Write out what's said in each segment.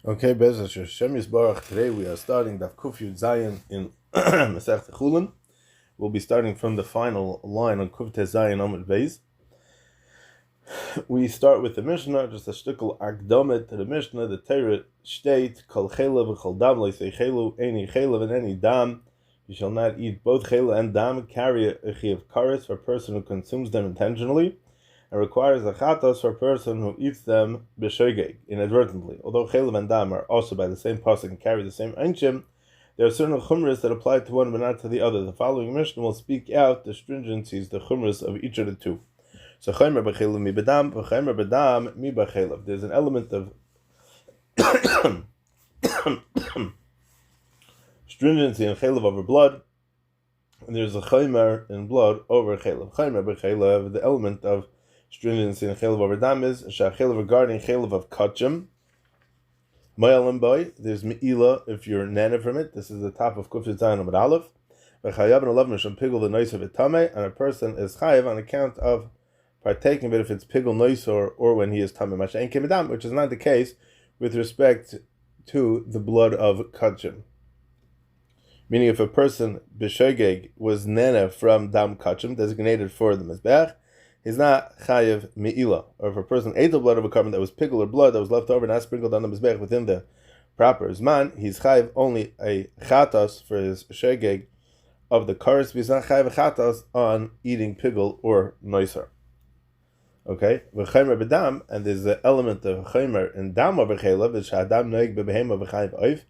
Okay, Bez Hashem Yisbarach. Today we are starting Daf Kuf Yud Zayin in Masech Chulin. We'll be starting from the final line on Kuf Te Zayin Amud Beis. We start with the Mishnah, just a shtickle akdomet to the Mishnah. The Torah state Kol Chelav v'Chol Dam Leisei Chelu Any Chelav and any Dam. You shall not eat both Chelav and Dam. Carry a chi of kares for a person who consumes them intentionally, and requires a chatos for a person who eats them b'shogeg, inadvertently. Although chelav and dam are also by the same pasuk and carry the same einshim, there are certain chumras that apply to one but not to the other. The following Mishnah will speak out the stringencies, the chumras of each of the two. So chaymer b'chelav mi b'dam, v'chaymer b'dam mi b'chelav. There's an element of stringency in chelav over blood, and there's a chaymer in blood over chelav. Chaymer b'chelav, the element of stringency in chelav over dam is shachelav regarding chelav of kachim. Mayalim boy, there's meila if you're nana from it. This is the top of Kuf Zayin Amud Aleph. V'chayav and alav misham pigul the nois of it tameh, and a person is chayav on account of partaking of it if it's pigul nois or when he is tameh mashen kemedam, which is not the case with respect to the blood of kachim. Meaning, if a person b'shogeg was nana from dam kachim designated for the mizbech, he's not chayiv me'ila. Or if a person ate the blood of a carbon that was pickle or blood that was left over and not sprinkled on the mizbech within the proper zman, he's chayiv only a chatas for his shegeg of the kares, but he's not chayiv a chatas on eating pickle or noiser. Okay? V'chaymer b'dam, and there's the element of chaymer in dam over chelav, is sh'adam noig b'behema v'chayiv oif,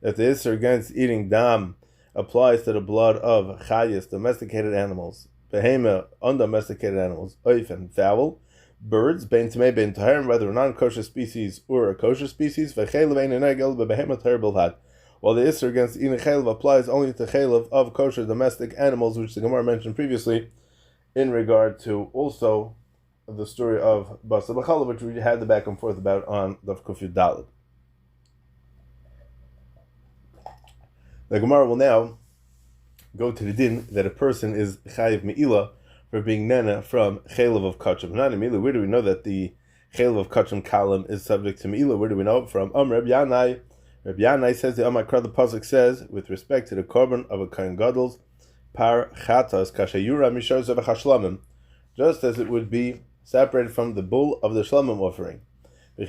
that the issur against eating dam applies to the blood of chayis, domesticated animals, behema, undomesticated animals, oif, and fowl, birds, bein tamei, bein tahirim, whether a non-kosher species or a kosher species, v'chelav ein enegel b'behema tahir bilvad. While the issur against eating chelav applies only to chelav of kosher domestic animals, which the Gemara mentioned previously, in regard to also the story of basa b'chalav, which we had the back and forth about on Daf Kuf Yud Daled. The Gemara will now go to the din that a person is chayiv me'ila for being nana from chelav of kachim. Not in me'ila. Where do we know that the chelav of kachim kalam is subject to me'ila? Where do we know it from? Rabbi Yanai says, the pasuk says, with respect to the korban of a kohen gadol's par chatas kashayura mishar zevach hashlamim, just as it would be separated from the bull of the shlamim offering. Now,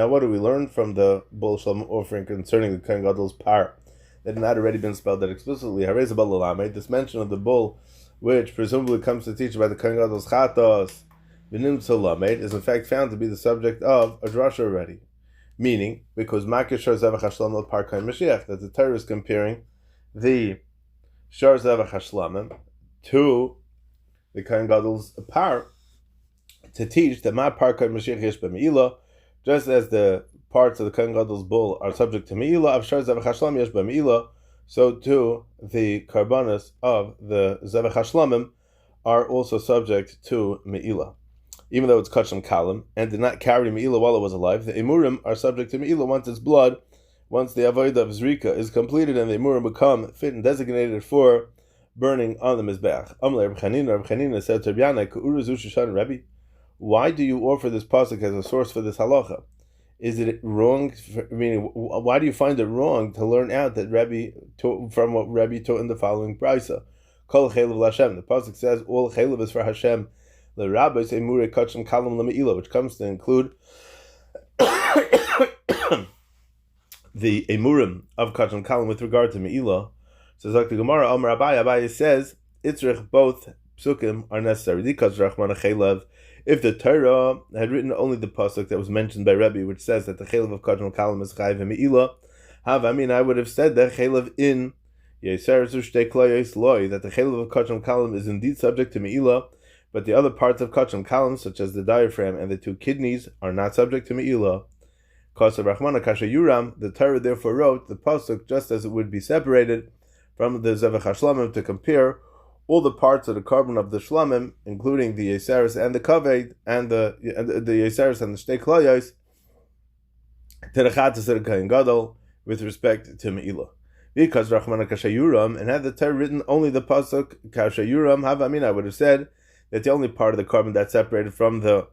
what do we learn from the bull shlamim offering concerning the kohen gadol's par that had not already been spelled out explicitly? This mention of the bull, which presumably comes to teach about the kohen gadol's chatos is in fact found to be the subject of a drasha already. Meaning, because makishar zevach hashlamim par kohen mashiach, that the Torah is comparing the shar zevach hashlamim to the kohen gadol's par, to teach that ma par kohen mashiach yesh b'meila, just as the parts of the kohen gadol's bull are subject to meila, of shar zevach hashlamim yesh b'meila, so too the karbanos of the zevach hashlamim are also subject to meila. Even though it's kachim kalim and did not carry meila while it was alive, the emurim are subject to meila once it's blood, once the avodah of zrika is completed and the emurim become fit and designated for burning on the mizbeach. Amle Reb Chanina said to Rabbi Yanai, why do you offer this pasuk as a source for this halacha? Is it wrong? Meaning, why do you find it wrong to learn out that Rabbi taught from what Rabbi taught in the following brisa? Kol chelav l'Hashem. The pasuk says all chelav is for Hashem. The rabbis say mure kachim kalam l'meila, which comes to include the emurim of kachim kalam with regard to meila. So Dr. Gemara Amar Abaye says itzrich, both psukim are necessary. Because Rachmana chelav, if the Torah had written only the pasuk that was mentioned by Rebbe, which says that the chelav of kachim kalam is chayiv meila, I would have said that chelav in yeseres ushtei klayos loy, that the chelav of kachim kalam is indeed subject to meila, but the other parts of kachim kalam, such as the diaphragm and the two kidneys, are not subject to meila. Because of Rachmana kasha yuram, the Torah therefore wrote the pasuk just as it would be separated from the zevach hashlamim to compare all the parts of the carbon of the shlamim, including the yeseres and the kaved and the yeseres and the shtei klayos, to the chatas of the kohen gadol with respect to meila. Because Rachmana kasha yuram, and had the Torah written only the pasuk kasha yuram, I would have said that the only part of the carbon that's separated from the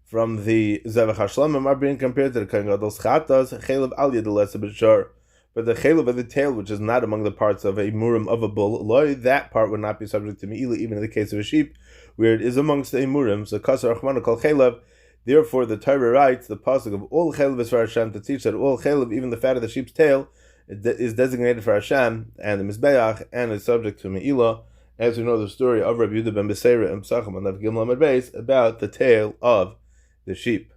from the Zevach HaShlamim are being compared to the Kohen Gadol's Chatas, Chaylev Al Yad L'Esa B'Shar. But the Chaylev of the tail, which is not among the parts of a murim of a bull, loy, that part would not be subject to Me'ila, even in the case of a sheep, where it is amongst the murim. So Kasar Achmanu Kol Chaylev. Therefore, the Torah writes the pasuk of all Chaylev is for Hashem to teach that all Chaylev, even the fat of the sheep's tail, is designated for Hashem and the Mizbeach and is subject to Me'ila. As we know the story of Rabbi Yehuda ben Beseira and Psachim on the Gimel Amud Beis about the tail of the sheep.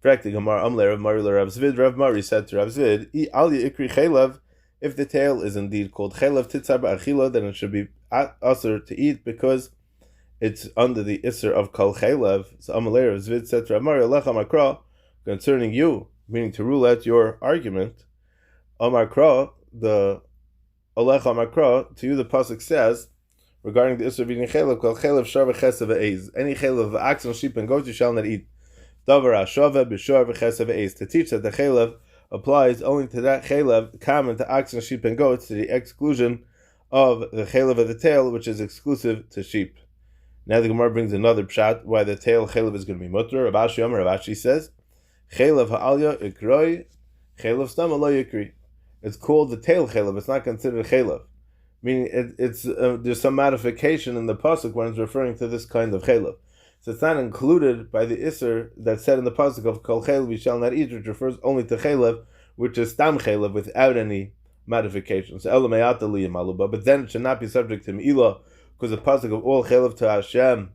Rav Zvid, Rav Mari said to Rav Zvid, if the tail is indeed called Chaylev Titzar Ba'achila, then it should be usher to eat because it's under the Isser of Kol Chaylev. So Amalei Rav Zvid said to Rav Mari, Alecha Makra, concerning you, meaning to rule out your argument, Amakra, the Alecha Makra, to you the pasuk says, regarding the Isser of eating Chaylev, Kol Chaylev Shar V'Chesav V'Eiz, any Chaylev of oxen, sheep, and goats you shall not eat. Davar Ashava B'Shar V'Chesav V'Eiz, to teach that the Chaylev applies only to that Chaylev common to oxen, sheep, and goats, to the exclusion of the Chaylev of the tail, which is exclusive to sheep. Now the Gemara brings another pshat why the tail Chaylev is going to be mutter. Rav Ashi says, Chaylev Ha'alya Ikroi, Chaylev Stama Lo Yikri. It's called the tail Chaylev, it's not considered Chaylev. Meaning it's there's some modification in the pasuk when it's referring to this kind of Chaylev. So it's not included by the Isser that's said in the pasuk of Kol Chaylev we shall not eat, which refers only to Chaylev, which is Stam Chaylev without any modification. So Ela Me'ata Li Yamaluba, but then it should not be subject to Me'ila, because the pasuk of all Chaylev to Hashem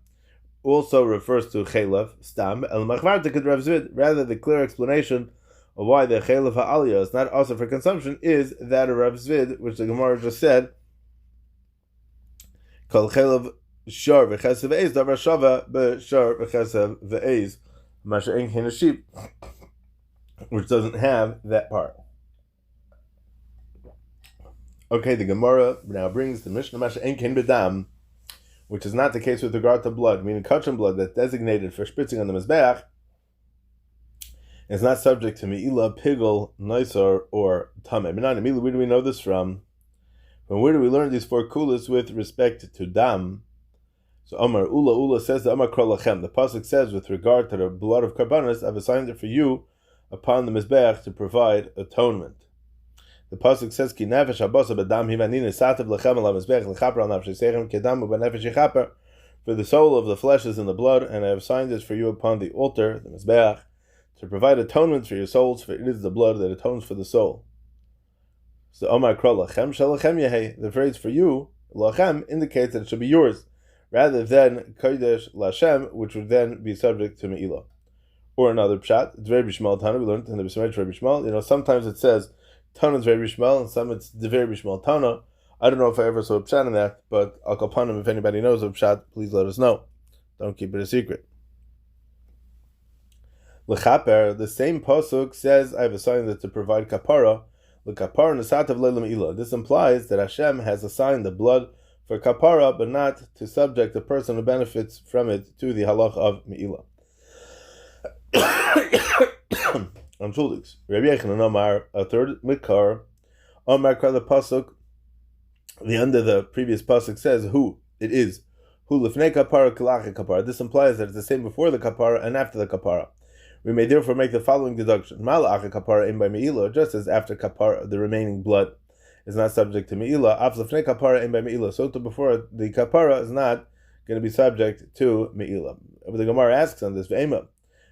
also refers to Chaylev, Stam, El Machvarta Rav Zvid. Rather, the clear explanation of why the Chaylev Ha'aliyah is not also for consumption is that of Rav Zvid, which the Gemara just said, Kol Chaylev Shar V'Chesav V'Eiz, Davar Shava B'Shar V'Chesav V'Eiz, Masha Ein Chen Sheep, which doesn't have that part. Okay, the Gemara now brings the Mishnah Masha Ein Ken B'Dam, which is not the case with regard to blood, meaning kachim blood that's designated for spritzing on the Mizbeach is not subject to Me'ila, Pigel, Noisar, or Tameh. Where do we know this from? From where do we learn these four kulas with respect to Dam? So Omar Ula says the Omar Kol Lachem. The pasuk says with regard to the blood of Karbanos, I've assigned it for you upon the Mizbeach to provide atonement. The pasuk says, "Ki nefesh habasa b'dam hivanine sativ lechem al mizbech lechaper al nafshei seichem kedam u'b'nefesh yichaper." For the soul of the flesh is in the blood, and I have signed this for you upon the altar, the mizbeach, to provide atonement for your souls. For it is the blood that atones for the soul. So Omar Kol Lachem shel Lachem Yehei. The phrase for you, Lachem, indicates that it should be yours, rather than Kodesh Lashem, which would then be subject to Me'ila. Or another pshat, it's very bishmal Tana. We learned in the B'Smeit very bishmal. Sometimes it says Tana is very bishmal, and some it's the very bishmal Tana. I don't know if I ever saw a pshat in that, but I'll call upon him if anybody knows of pshat. Please let us know. Don't keep it a secret. L'chaper, the same pasuk says, "I have assigned it to provide kapara." L'kapara nesatav le'la me'ila. This implies that Hashem has assigned the blood for kapara, but not to subject the person who benefits from it to the halach of me'ila. I'm Schuldigs. Rabbi Yechanan Omar, a third mikar, Omar Kar the pasuk. The end of the previous pasuk says, "Who it is, who lifnei kapara kilache kapara." This implies that it's the same before the kapara and after the kapara. We may therefore make the following deduction: Mala'ache kapara in by me'ila, just as after kapara the remaining blood is not subject to me'ila. Af lifnei kapara in by me'ila, so to before the kapara is not going to be subject to me'ila. But the Gemara asks on this ve'ema.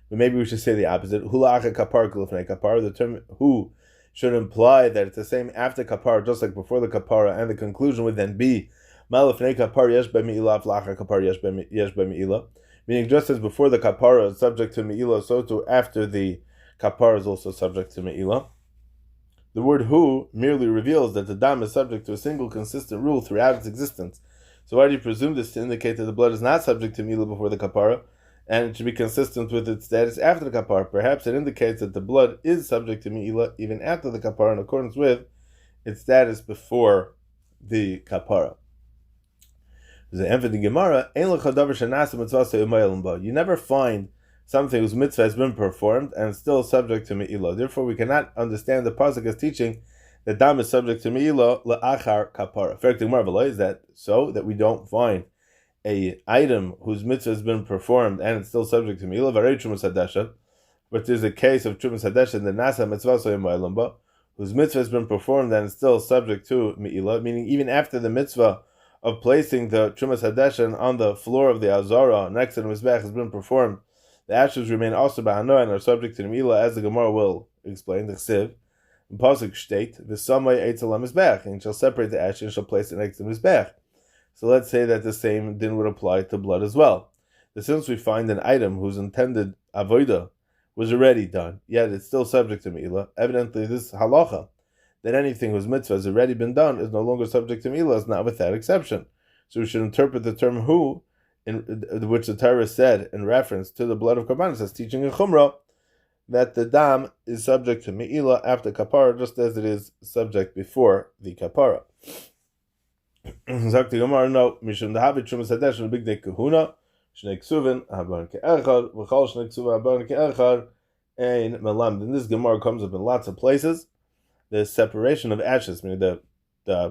But maybe we should say the opposite. Hula'ache kapara kilifnei kapara. The term "who" should imply that it's the same after kapara, just like before the kapara, and the conclusion would then be Malafnei kapara yesh by me'ila, flacha kapara yesh by me'ila. Meaning, just as before the kapara is subject to me'ila, so too after the kapara is also subject to me'ila. The word "who" merely reveals that the dam is subject to a single consistent rule throughout its existence. So why do you presume this to indicate that the blood is not subject to me'ila before the kapara, and it should be consistent with its status after the kapara? Perhaps it indicates that the blood is subject to me'ila even after the kapara, in accordance with its status before the kapara. The Gemara, you never find something whose mitzvah has been performed and it's still subject to me'ila. Therefore, we cannot understand the pasuk as teaching that dam is subject to me'ila la'achar kapara. Fact Gemara is that so that we don't find a item whose mitzvah has been performed and it's still subject to Me'ilah, Varei Trumas Hadesha, but there's a case of Trumas Hadesha that Nasa Mitzvah Soyim Ba'ilamba, whose mitzvah has been performed and it's still subject to Me'ilah, meaning even after the mitzvah of placing the Trumas Hadesha on the floor of the Azara next to the Mizbech has been performed, the ashes remain also Ba'anoah and are subject to the Me'ilah, as the Gemara will explain, the Chsiv. In Pasuk state, V'samay Eitzel HaMizbech, and shall separate the ashes and shall place it next to the Mizbech. So let's say that the same din would apply to blood as well. But since we find an item whose intended avodah was already done, yet it's still subject to Me'ilah, evidently this halacha, that anything whose mitzvah has already been done is no longer subject to Me'ilah, is not with that exception. So we should interpret the term who, in which the Torah said in reference to the blood of Karbanos, as teaching in Chumrah, that the dam is subject to Me'ilah after kapara, just as it is subject before the kapara. Sagt die Gemara, no, mishum dahavi trumas hadesh and big day kahuna, shnei ksuvin haban ke'echad, v'chal shnei ksuvin haban ke'echad, ein melam. And this Gemara comes up in lots of places. The separation of ashes, meaning the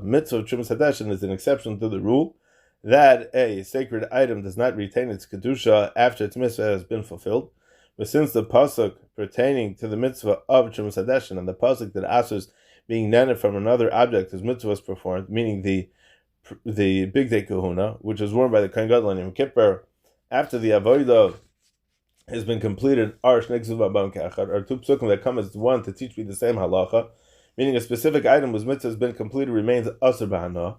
mitzvah of trumas hadesh is an exception to the rule that a sacred item does not retain its kedusha after its mitzvah has been fulfilled. But since the pasuk pertaining to the mitzvah of Trumas Hadeshin and the pasuk that asks being netted from another object whose mitzvah was performed, meaning the big day kahuna, which is worn by the Kohen Gadol on Yom Kippur after the avodah has been completed, are two psukim that come as one to teach me the same halacha, meaning a specific item whose mitzvah has been completed remains asur b'hana.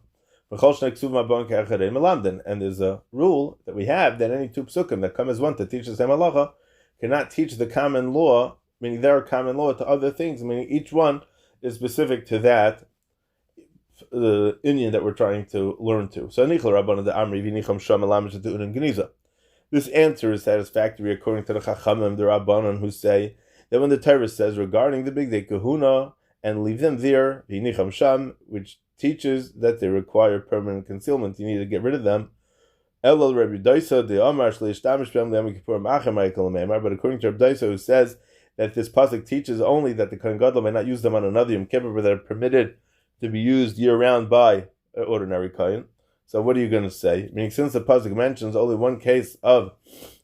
And there's a rule that we have that any two psukim that come as one to teach the same halacha cannot teach the common law, meaning there are common law to other things, meaning each one is specific to that the Indian that we're trying to learn to. So this answer is satisfactory according to the Chachamim, the Rabbanon, who say that when the Torah says regarding the big day kahuna and leave them there, which teaches that they require permanent concealment, you need to get rid of them. But according to Rabbi Daisa, who says that this pasuk teaches only that the Kohen Gadol may not use them on another Yom Kippur, but they're permitted to be used year-round by an ordinary Kohen. So what are you going to say? Meaning, since the pasuk mentions only one case of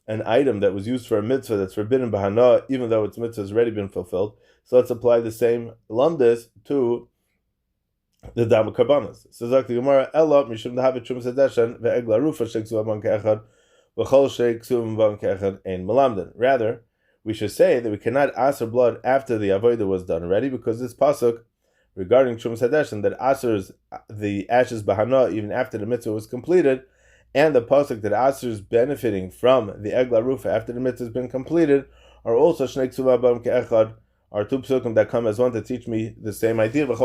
an item that was used for a mitzvah that's forbidden b'hana, even though its mitzvah has already been fulfilled, so let's apply the same lumdis to the dam karbanos. So Zak the Gemara, Ella mishum dahavet trumas hadeshen ve'egla rufa sheksu aban ke'echad v'chol sheksu aban ke'echad ein melamden. Rather, we should say that we cannot aser blood after the avodah was done already, because this pasuk regarding trumas hadeshen that asers the ashes bahana even after the mitzvah was completed, and the pasuk that asers benefiting from the egla rufa after the mitzvah has been completed are also sheksu aban ke'echad, are two psukim that come as one to teach me the same idea. And any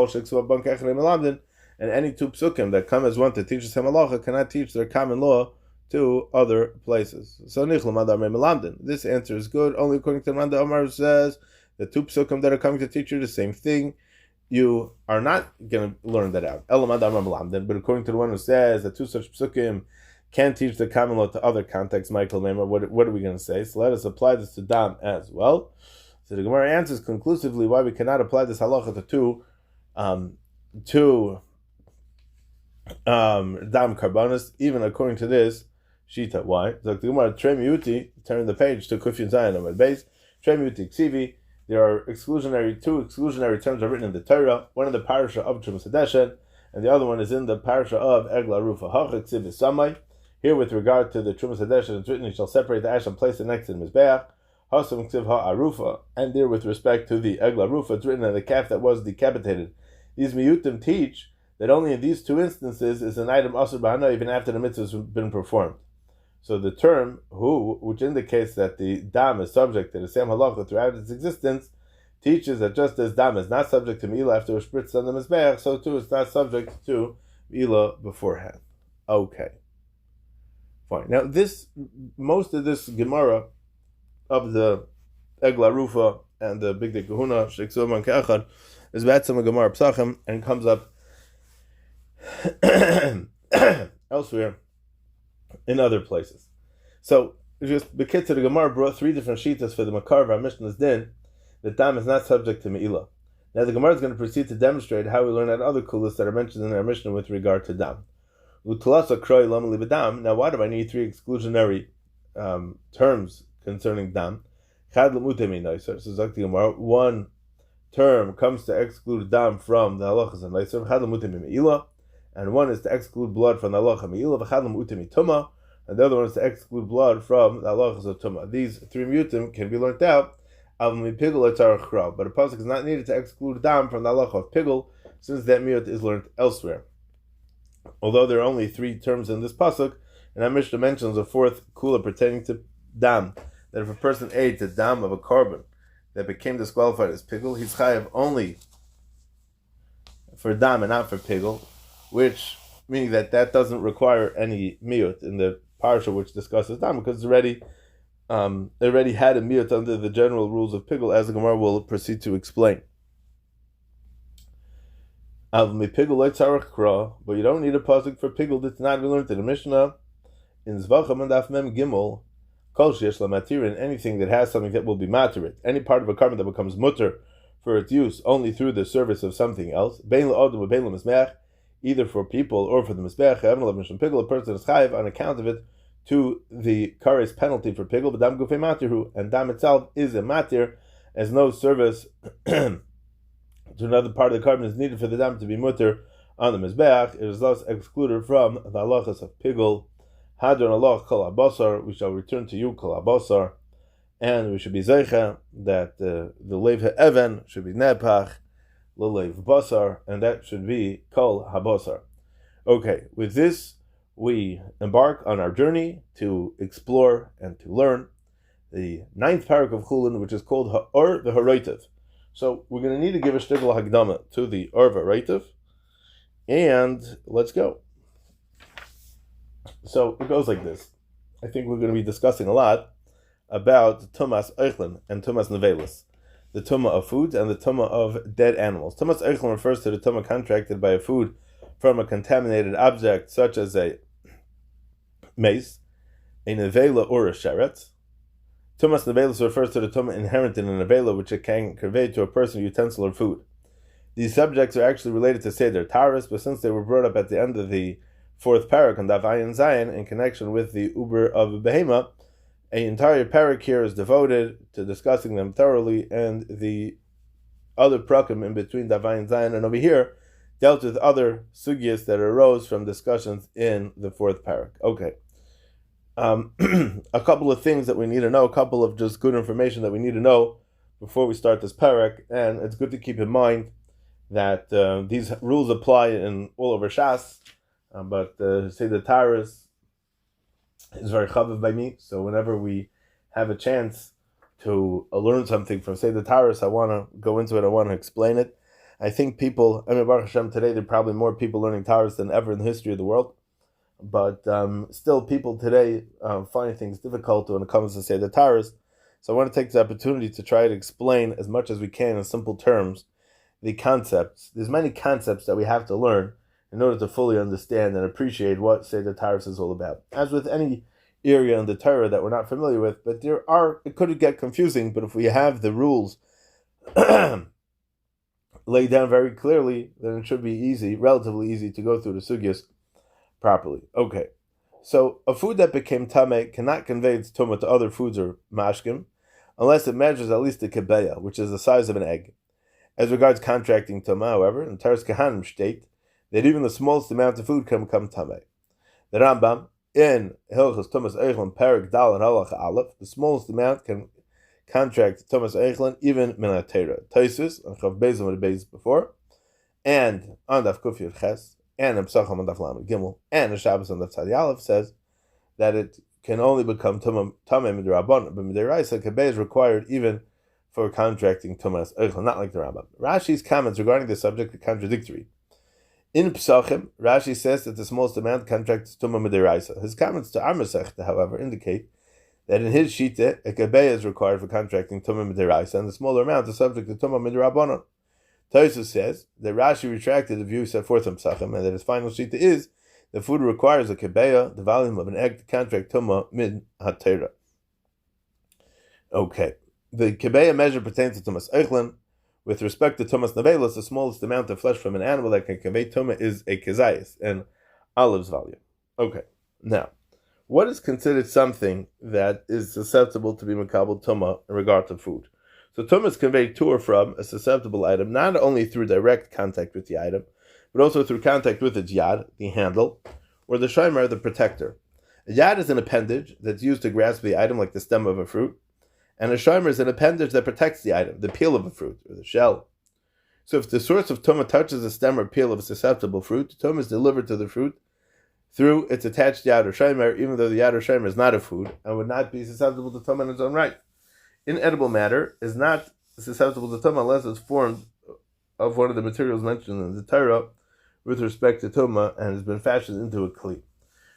two psukim that come as one to teach the same halacha cannot teach their common law to other places. So this answer is good only according to Manda Omar, who says the two psukim that are coming to teach you the same thing, you are not going to learn that out. But according to the one who says that two such psukim can teach the common law to other contexts, Michael Maimer, what are we going to say? So let us apply this to Dam as well. So the Gemara answers conclusively why we cannot apply this halacha to dam karbanos, even according to this shita. Why? So the Gemara turn the page to Kufyin Zayin on my base. Tremiuti ksivi. There are two exclusionary terms are written in the Torah. One in the parasha of Trumas Hadeshen, and the other one is in the parasha of Egla Rufa. Hacha ksiv is samai. Here, with regard to the Trumas Hadeshen, it's written, "You shall separate the ash and place it next to the mizbeach." And there, with respect to the Egla Rufa, it's written on the calf that was decapitated. These miyutim teach that only in these two instances is an item asur b'hana even after the mitzvah has been performed. So the term "hu," which indicates that the dam is subject to the same halacha throughout its existence, teaches that just as dam is not subject to milah after it was spritzed on the mizbeach, so too it's not subject to milah beforehand. Okay, fine. Now most of this Gemara of the Egla Rufa and the Big Day Kahuna Sheksu Man Ke'achad is about some Gemara Psachim and comes up elsewhere in other places. So just the kid to the Gemara brought three different shitas for the Makar of our Mishnah's Din that dam is not subject to Me'ilah. Now the Gemara is going to proceed to demonstrate how we learn out other kulas that are mentioned in our Mishnah with regard to dam. Utlasa kroy lam libadam. Now, why do I need three exclusionary terms concerning dam? Chad lemutemi noiser. So Zakti Gemara, one term comes to exclude dam from the halachas and noiser. Chad lemutemi meila, and one is to exclude blood from the halacha meila. Chad lemutemi tuma, and the other one is to exclude blood from the halachas of tuma. These three mutim can be learnt out. But a pasuk is not needed to exclude dam from the halacha of pigul, since that miyut is learnt elsewhere. Although there are only three terms in this pasuk, and our Mishnah mentions a fourth kula pertaining to dam, that if a person ate the dam of a carbon that became disqualified as pigul, he's chayav only for dam and not for pigul, which meaning that doesn't require any miyut in the parsha which discusses dam, because it's already had a miyut under the general rules of pigul, as the Gemara will proceed to explain. But you don't need a pasuk for pigul that's not learned in the Mishnah. In Zvacham and Daf Mem Gimel, Kol Sheyesh LaMatir, in anything that has something that will be matirit, any part of a carbon that becomes mutter for its use only through the service of something else, Bein LaOdem or Bein LaMizmech, either for people or for the Mizbech, Pigul, a person is chayiv on account of it to the kares penalty for pigul, but dam gufei matirhu, and dam itself is a matir, as no service to another part of the carbon is needed for the dam to be mutter on the mizbeach. It is thus excluded from the halachas of pigul. Hadron Allah kol habasar, we shall return to you kol habasar, and we should be zeicha that the leiv ha'even should be nepach l'leiv basar, and that should be kol habasar. Okay, with this we embark on our journey to explore and to learn the 9th parak of Chulin, which is called Ha'or v'Haraitiv. So we're going to need to give a shtickle hagdama to the Or v'Haraitiv, and let's go. So it goes like this. I think we're going to be discussing a lot about Tumas Eichlin and Tumas Nevelis, the Tumah of foods and the Tumah of dead animals. Tumas Eichlin refers to the Tumah contracted by a food from a contaminated object, such as a mace, a nevela, or a sheret. Tumas nevelis refers to the tumah inherent in a nevela, which it can convey to a person, utensil, or food. These subjects are actually related to Seder Taurus, but since they were brought up at the end of the 4th parak on Daf Ayin Zayin in connection with the Uber of Behema, an entire parak here is devoted to discussing them thoroughly, and the other prakim in between Daf Ayin Zayin and over here dealt with other sugyas that arose from discussions in the 4th parak. Okay. A couple of things that we need to know, a couple of just good information that we need to know before we start this parak, and it's good to keep in mind that these rules apply in all over Shas, but Seder Taurus is very chaviv by me, so whenever we have a chance to learn something from Seder Taurus, I want to go into it, I want to explain it. I think people, Baruch Hashem, today there are probably more people learning Taurus than ever in the history of the world. But still, people today find things difficult when it comes to Seder Taurus. So I want to take the opportunity to try to explain as much as we can in simple terms the concepts. There's many concepts that we have to learn in order to fully understand and appreciate what Seder Taurus is all about. As with any area in the Torah that we're not familiar with, but it could get confusing, but if we have the rules laid down very clearly, then it should be easy, relatively easy, to go through the sugyas properly. Okay, so a food that became tameh cannot convey its tumah to other foods or mashkim unless it measures at least a kebeya, which is the size of an egg. As regards contracting tumah, however, in Taras Kahanim state that even the smallest amount of food can become tameh. The Rambam in Hilchos Tumas Eichlin Parak Dal and Halacha Aleph, the smallest amount can contract Tumas Eichlin even Minatera. Taisus and Chav Bezim with the Bez before, and on Daf Kuf Yud Ches, and in Psacham on Daf Lamed Gimel, and in Shabbos on Daf Tzadi Aleph says that it can only become Tameh Midrabban, but Midiraisa Kabeh is required even for contracting Tumas Eichlin, not like the Rambam. Rashi's comments regarding the subject are contradictory. In Psachim, Rashi says that the smallest amount contracts Tumah Midiraisa. His comments to Ar Masechta, however, indicate that in his Shita, a Kabeh is required for contracting Tumah Midiraisa, and the smaller amount is subject to Tumah Midrabbanon. Taisus says that Rashi retracted the view set forth in Psachim, and that his final Shita is the food requires a Kabeh, the volume of an egg, to contract Tumah Mid HaTeira. Okay. The Kabeh measure pertains to Tumas Eichlin. With respect to Tumas Nevelos, the smallest amount of flesh from an animal that can convey Tumah is a Kezayis. And olives volume. Okay, now, what is considered something that is susceptible to be makabel tumah in regard to food? So tumah is conveyed to or from a susceptible item, not only through direct contact with the item, but also through contact with its yad, the handle, or the shomer, the protector. A yad is an appendage that's used to grasp the item like the stem of a fruit, and a shomer is an appendage that protects the item, the peel of a fruit, or the shell. So if the source of tumah touches the stem or peel of a susceptible fruit, tumah is delivered to the fruit through its attached yad or shomer, even though the yad or shomer is not a food and would not be susceptible to tumah in its own right. Inedible matter is not susceptible to tumah unless it's formed of one of the materials mentioned in the Torah with respect to tumah and has been fashioned into a kli.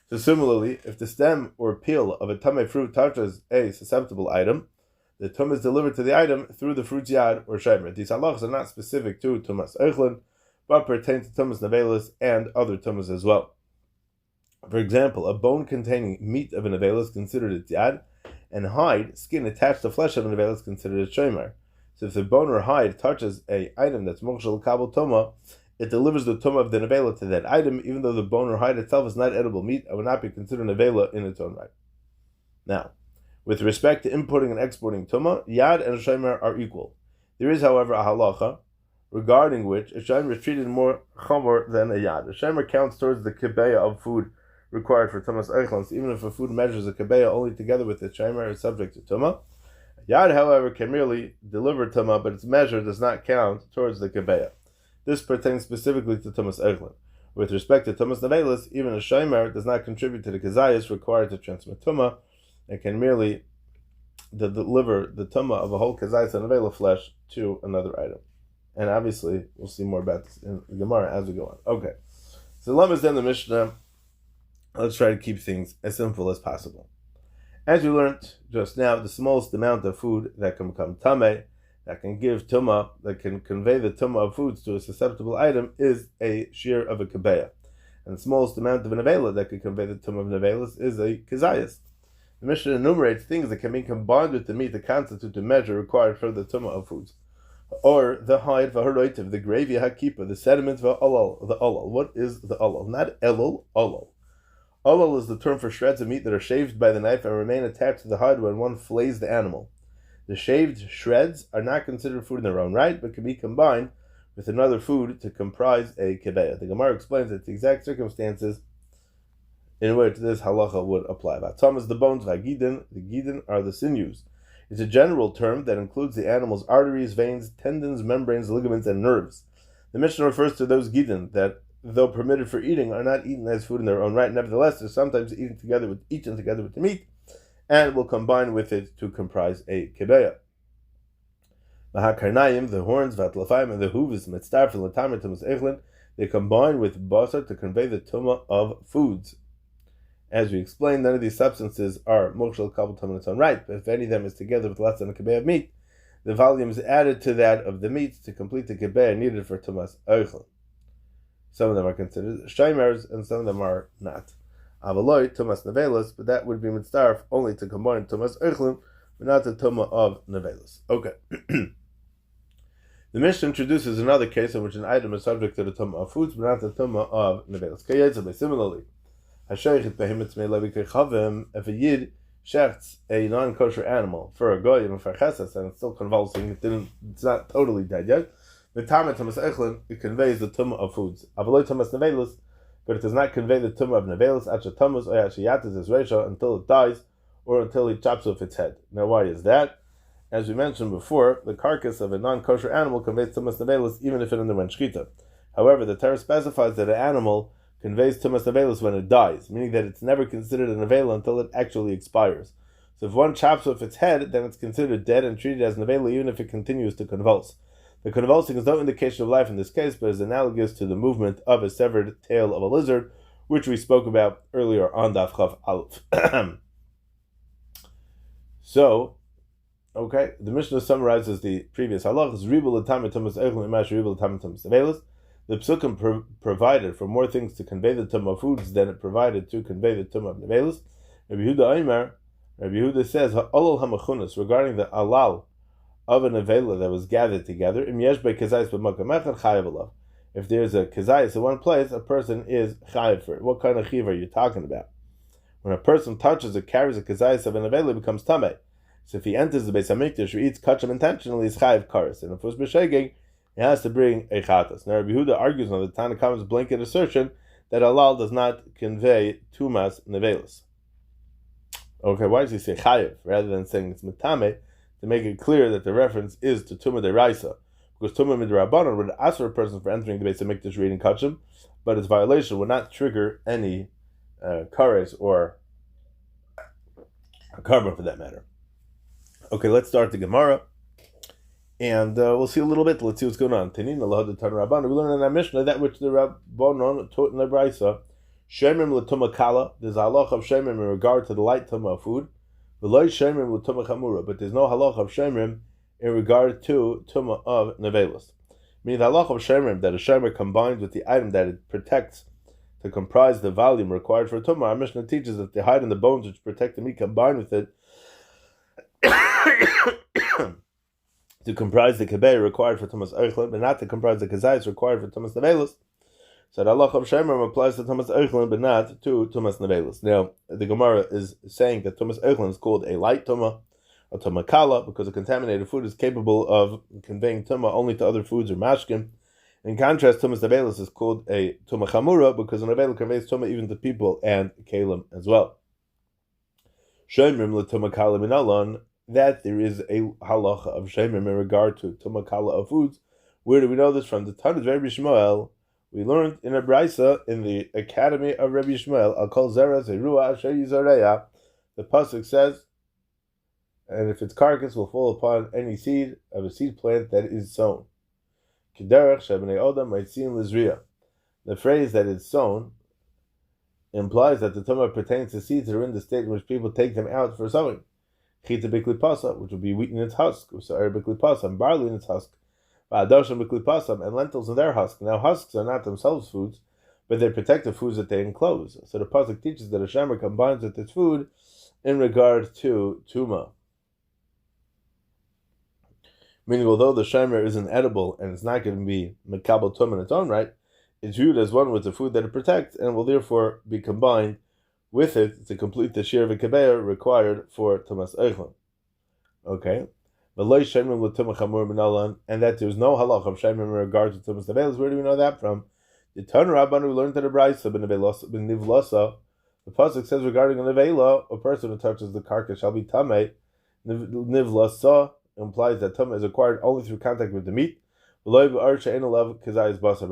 So similarly, if the stem or peel of a tamei fruit touches a susceptible item, the tumah is delivered to the item through the fruit's yad or shomer. These halachas are not specific to tumas eichlin, but pertain to tumas nevelis and other tumas as well. For example, a bone containing meat of a nevela is considered its yad, and hide, skin attached to flesh of a nevela is considered its shomer. So if the bone or hide touches a item that's mochshel kabel tumah, it delivers the tumah of the nevela to that item, even though the bone or hide itself is not edible meat and would not be considered nevela in its own right. Now, with respect to importing and exporting tumah, yad and shomer are equal. There is, however, a halacha regarding which a shomer is treated more chomer than a yad. A shomer counts towards the kibeya of food required for tumas eichlin. Even if a food measures a kibeya only together with the shomer is subject to tumah. Yad, however, can merely deliver tumah, but its measure does not count towards the kibeya. This pertains specifically to tumas eichlin. With respect to tumas nevelis, even a shomer does not contribute to the kazayas required to transmit tumah, and can merely deliver the tumah of a whole kazayas and nevela flesh to another item. And obviously, we'll see more about this in the Gemara as we go on. Okay, so Lamas then the Mishnah. Let's try to keep things as simple as possible. As we learned just now, the smallest amount of food that can become tameh, that can give tumah, that can convey the tumah of foods to a susceptible item, is a shear of a kabeya. And the smallest amount of a nevela that can convey the tumah of nevelas is a kazayas. The Mishnah enumerates things that can be combined with the meat to constitute the measure required for the tumah of foods. Or the hide, v'haroitiv, the gravy, hakipa, the sediment, v'olol, the olol. What is the olol? Not elul, olol. Olol is the term for shreds of meat that are shaved by the knife and remain attached to the hide when one flays the animal. The shaved shreds are not considered food in their own right, but can be combined with another food to comprise a kibeya. The Gemara explains that the exact circumstances in which this halacha would apply. Vatam is the bones, vagidin, the gidin are the sinews. It's a general term that includes the animal's arteries, veins, tendons, membranes, ligaments, and nerves. The Mishnah refers to those gidin that, though permitted for eating, are not eaten as food in their own right. Nevertheless, they're sometimes eaten together with the meat, and will combine with it to comprise a kibeya. Mahakarnayim, the horns, vatlafayim, and the hooves, mitzdarf and latamer tumas eichlin, they combine with basar to convey the tumah of foods. As we explained, none of these substances are mochshel kabel tumah in its own right, but if any of them is together with less than a kibeya of meat, the volume is added to that of the meat to complete the kibeya needed for tumas eichlin. Some of them are considered shomers, and some of them are not. Avaloi, tumas nevelas, but that would be mitzdarf only to combine tumas eichlin, but not the tumah of nevelas. Okay. The Mishnah introduces another case in which an item is subject to the tumah of foods, but not the tumah of nevelas. Similarly, if a yid shechts a non-kosher animal for a goyim and for chesed, and it's still convulsing, it's not totally dead yet, the tameh tumas eichlin, it conveys the tumah of foods. Avaloi tumas nevelas, but it does not convey the tumah of nevelas acha tumas or acha yatas as reisha until it dies or until he chops off its head. Now, why is that? As we mentioned before, the carcass of a non-kosher animal conveys tumas nevelas even if it underwent shkita. However, the Torah specifies that an animal conveys tumas nevelas when it dies, meaning that it's never considered a nevela until it actually expires. So if one chops off its head, then it's considered dead and treated as nevela even if it continues to convulse. The convulsing is no indication of life in this case, but is analogous to the movement of a severed tail of a lizard, which we spoke about earlier on Daf Chav Aleph. So, okay, the Mishnah summarizes the previous halachas. The psukim provided for more things to convey the tumah of foods than it provided to convey the tumah of nevelas. Rabbi Yehuda says, ha'olol hamachunas, regarding the alal of a nevela that was gathered together, if there's a kezayis in one place, a person is chayiv for it. What kind of chiv are you talking about? When a person touches or carries a kezayis of an avela, it becomes tamei. So if he enters the Beis Hamikdash or eats kachim intentionally, he's chayiv kares. And if it was b'shegeg, he has to bring a chatas. Now Rabbi Yehuda argues on the Tanna Kamma's blanket assertion that halal does not convey tumas nevelis. Okay, why does he say chayiv rather than saying it's metame, to make it clear that the reference is to tumah deraisa? Because tumah midrabanan would ask for a person for entering the Beis Hamikdash reading kachim, but its violation would not trigger any kares or a carbon for that matter. Okay, let's start the Gemara, and we'll see a little bit. Let's see what's going on. Tanin Allah the Tan Rabban. We learn in our Mishnah that which the Rabbanon taught in the Brisa. Shemim l'tumah kala. There's a halach of shemim in regard to the light tumah of food. V'loy shemim l'tumah chamura. But there's no halach of shemim in regard to tumah of nevelos. Meaning the halach of shemim, that a shemer combined with the item that it protects to comprise the volume required for tumah. Our Mishnah teaches that the hide and the bones which protect the meat combined with it to comprise the kebei required for tumas eichlin, but not to comprise the kazayis required for tumas nevelos. So the halach of shemer applies to tumas eichlin, but not to tumas nevelos. Now the Gemara is saying that tumas eichlin is called a light tumah, a tumah kala, because a contaminated food is capable of conveying tumah only to other foods or mashkin. In contrast, tumas nevelos is called a tumah chamura, because an nevelos conveys tumah even to people and kalim as well. Shemer l'tumah kala minalon, that there is a halacha of shemim in regard to tumah kala of foods. Where do we know this from? The Tanna of Rabbi Shmuel. We learned in a brisa in the academy of Rabbi Shmuel. Al kol zera zerua asher yizareya. The pasuk says, and if its carcass will fall upon any seed of a seed plant that is sown. Kederach shebnei odam maitzin lizriya. The phrase that is sown implies that the tumah pertains to seeds that are in the state in which people take them out for sowing. Chita b'klipasa, which will be wheat in its husk, u'sa'er b'klipasa, and barley in its husk, v'adosha b'klipasa, and lentils in their husk. Now husks are not themselves foods, but they're protective foods that they enclose. So the pasuk teaches that a shemer combines with its food in regard to tuma. Meaning, although the shemer isn't edible and it's not going to be mekabel tum in its own right, it's viewed as one with the food that it protects and will therefore be combined with it to complete the shir v'kabeir required for tumas eichlin. Okay, and that there's no halach of shemim in regard to tumas nevelos. Where do we know that from? The Tanna Rabban, we learned that a brisa b'nivlosa. The pasuk says regarding a nevela, a person who touches the carcass shall be tamei. Nivlosa implies that tumah is acquired only through contact with the meat, but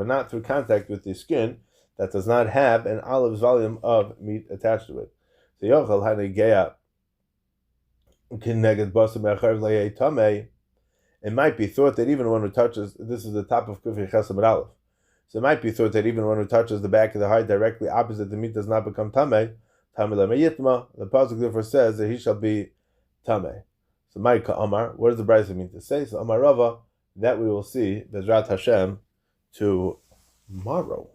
not through contact with the skin that does not have an olive's volume of meat attached to it. So yochel hanigeya kineged basar me'achav le'yei tamei. It might be thought that even one who touches, this is the top of Kufay Chesed Aleph. So it might be thought that even one who touches the back of the hide directly opposite the meat does not become tamei. Tamei le'meyitma. The pasuk therefore says that he shall be tamei. So Ma'ika Amar, what does the Brisa mean to say? So Amar Rava, that we will see Bezrat Hashem tomorrow.